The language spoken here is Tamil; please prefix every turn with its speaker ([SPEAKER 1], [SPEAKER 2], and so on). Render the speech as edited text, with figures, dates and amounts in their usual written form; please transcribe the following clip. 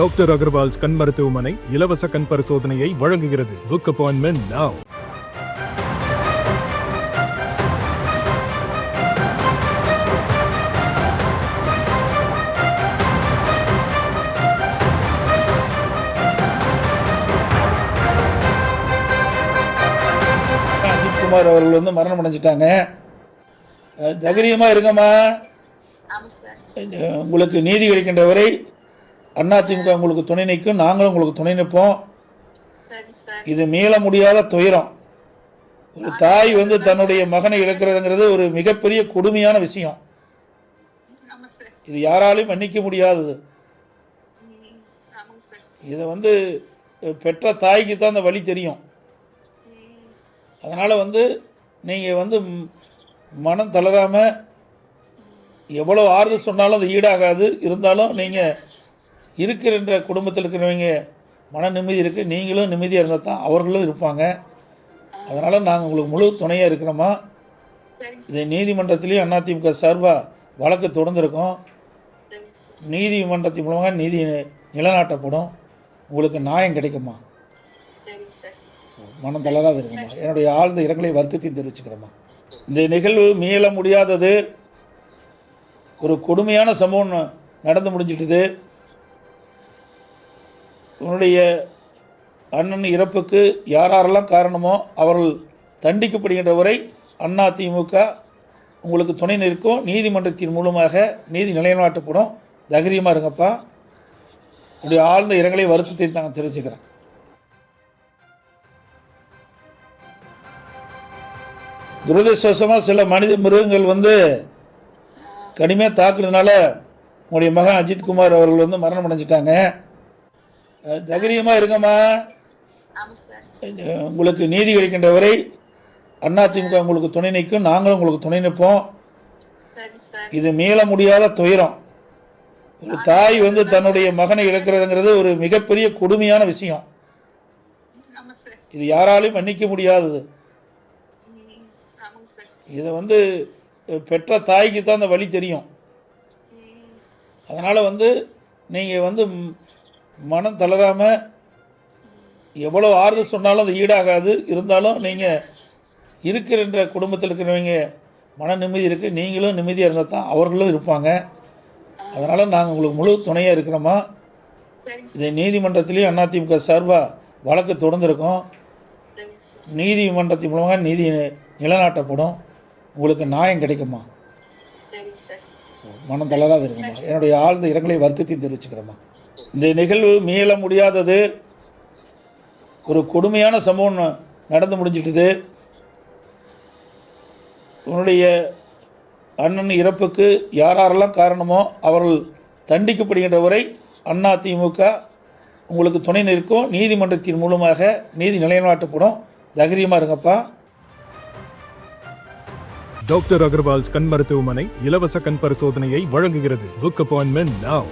[SPEAKER 1] டாக்டர் அகர்வால்ஸ் கண் மருத்துவமனை இலவச கண் பரிசோதனையை வழங்குகிறது. Book appointment now.
[SPEAKER 2] Ajith Kumar அவர்கள் வந்து மரணம் அடைஞ்சிட்டாங்க. தைரியமா இருங்கம்மா. உங்களுக்கு நீதி கிடைக்கின்ற வரை அதிமுக உங்களுக்கு துணை நிற்கும், நாங்களும் உங்களுக்கு துணை நிற்போம். இது மீள முடியாத துயரம். ஒரு தாய் வந்து தன்னுடைய மகனை இழக்கிறதுங்கிறது ஒரு மிகப்பெரிய கொடுமையான விஷயம். இது யாராலையும் மன்னிக்க முடியாதது. இதை வந்து பெற்ற தாய்க்கு தான் அந்த வழி தெரியும். அதனால் வந்து நீங்கள் வந்து மனம் தளராமல் எவ்வளோ ஆறுதல் சொன்னாலும் அது ஈடாகாது. இருந்தாலும் நீங்கள் இருக்கிற குடும்பத்தில் இருக்கிறவங்க மன நிம்மதி இருக்குது, நீங்களும் நிம்மதியாக இருந்தால் தான் அவர்களும் இருப்பாங்க. அதனால் நாங்கள் உங்களுக்கு முழு துணையாக இருக்கிறோமா. இதை நீதிமன்றத்திலையும் அதிமுக சார்பாக வழக்கு தொடர்ந்துருக்கோம். நீதிமன்றத்தின் மூலமாக நீதி நிலைநாட்டப்படும். உங்களுக்கு நியாயம் கிடைக்குமா. மனம் தளராது இருக்குமா. என்னுடைய ஆழ்ந்த இரங்கலை வருத்தத்தையும் தெரிவிச்சுக்கிறோமா. இந்த நிகழ்வு மீள முடியாதது. ஒரு கொடுமையான சம்பவம் நடந்து முடிஞ்சிட்டுது. உன்னுடைய அண்ணன் இறப்புக்கு யாரெல்லாம் காரணமோ அவர்கள் தண்டிக்கப்படுகின்ற வரை அதிமுக உங்களுக்கு துணை நிற்கும். நீதிமன்றத்தின் மூலமாக நீதி நிலைநாட்டப்படும். தைரியமாக இருங்கப்பா. உங்களுடைய ஆழ்ந்த இரங்கலை வருத்தத்தை நாங்கள் தெரிவிச்சுக்கிறேன். துரதிருஷ்டவசமாக சில மனித மிருகங்கள் வந்து கடுமையாக தாக்குனதுனால உங்களுடைய மகன் அஜித் குமார் அவர்கள் வந்து மரணம் அடைஞ்சிட்டாங்க. தைரியமாக இருங்கம்மா. உங்களுக்கு நீதி கிடைக்கின்ற வரை அதிமுக உங்களுக்கு துணை நிற்கும், நாங்களும் உங்களுக்கு துணை நிற்போம். இது மீள முடியாத துயரம். ஒரு தாய் வந்து தன்னுடைய மகனை இழக்கிறதுங்கிறது ஒரு மிகப்பெரிய கொடுமையான விஷயம். இது யாராலையும் மன்னிக்க முடியாதது. இதை வந்து பெற்ற தாய்க்கு தான் அந்த வழி தெரியும். அதனால் வந்து நீங்கள் வந்து மனம் தளராமல் எவ்வளோ ஆறுதல் சொன்னாலும் அது ஈடாகாது. இருந்தாலும் நீங்கள் இருக்கிற குடும்பத்தில் இருக்கிறவங்க மன நிம்மதி இருக்குது, நீங்களும் நிம்மதியாக இருந்தால் தான் அவர்களும் இருப்பாங்க. அதனால் நாங்கள் உங்களுக்கு முழு துணையாக இருக்கிறோமா. இதை நீதிமன்றத்திலையும் அதிமுக சார்பாக வழக்கு தொடர்ந்துருக்கோம். நீதிமன்றத்தின் மூலமாக நீதி நிலைநாட்டப்படும். உங்களுக்கு நியாயம் கிடைக்குமா. மனம் தளராது இருக்குமா. என்னுடைய ஆழ்ந்த இரங்கலை வருத்தத்தையும் தெரிவிச்சுக்கிறோமா. இந்த நிகழ்வு மீள முடியாதது. ஒரு கொடுமையான சம்பவம் நடந்து முடிஞ்சிட்டுது. உன்னுடைய அண்ணன் இறப்புக்கு யாரெல்லாம் காரணமோ அவர்கள் தண்டிக்கப்படுகின்ற வரை அதிமுக உங்களுக்கு துணை நிற்கும். நீதிமன்றத்தின் மூலமாக நீதி நிலைநாட்டப்படும். தைரியமாக இருங்கப்பா.
[SPEAKER 1] டாக்டர் அகர்வால்ஸ் கண் மருத்துவமனை இலவச கண் பரிசோதனையை வழங்குகிறது. Book appointment now.